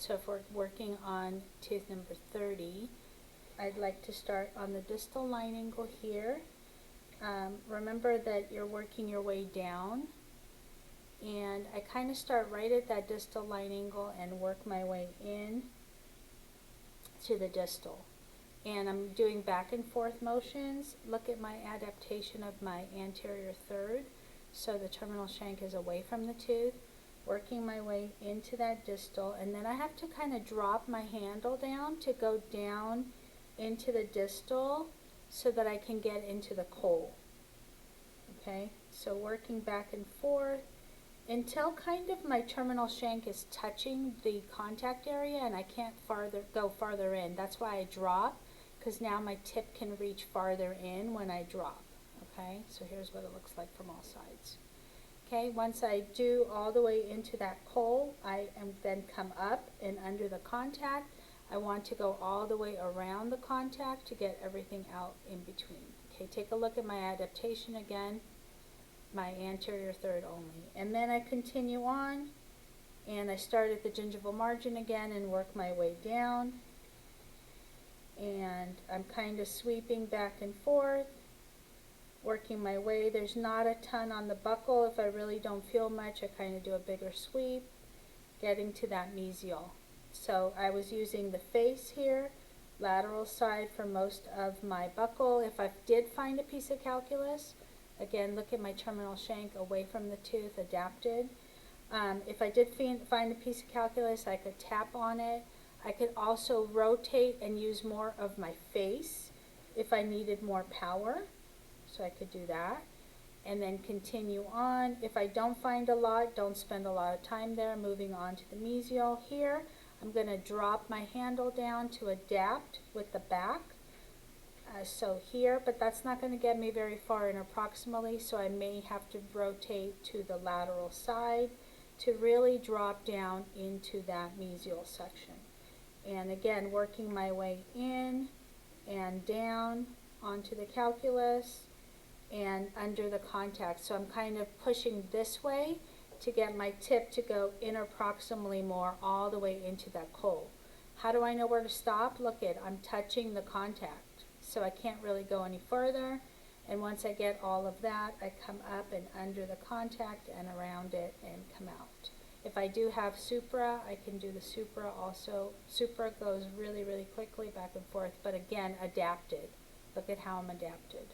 So if we're working on tooth number 30, I'd like to start on the distal line angle here. Remember that you're working your way down, and I kind of start right at that distal line angle and work my way in to the distal. And I'm doing back and forth motions. Look at my adaptation of my anterior third, so the terminal shank is away from the tooth, working my way into that distal, and then I have to kind of drop my handle down to go down into the distal so that I can get into the coal. Okay, so working back and forth until kind of my terminal shank is touching the contact area and I can't go farther in. That's why I drop, because now my tip can reach farther in when I drop. Okay, so here's what it looks like from all sides. Okay, once I do all the way into that coal, I am then come up and under the contact. I want to go all the way around the contact to get everything out in between. Okay, take a look at my adaptation again, my anterior third only. And then I continue on, and I start at the gingival margin again and work my way down. And I'm kind of sweeping back and forth, working my way. There's not a ton on the buccal. If I really don't feel much, I kind of do a bigger sweep, getting to that mesial. So I was using the face here, lateral side for most of my buccal. If I did find a piece of calculus, again, look at my terminal shank away from the tooth, adapted. If I did find a piece of calculus, I could tap on it. I could also rotate and use more of my face if I needed more power. So I could do that. And then continue on. If I don't find a lot, don't spend a lot of time there. Moving on to the mesial here. I'm going to drop my handle down to adapt with the back. So here, but that's not going to get me very far interproximally, so I may have to rotate to the lateral side to really drop down into that mesial section. And again, working my way in and down onto the calculus and under the contact. So I'm kind of pushing this way to get my tip to go interproximally more all the way into that coal. How do I know where to stop? Look at, I'm touching the contact, so I can't really go any further. And once I get all of that, I come up and under the contact and around it and come out. If I do have supra, I can do the supra also. Supra goes really, really quickly back and forth, but again, adapted. Look at how I'm adapted.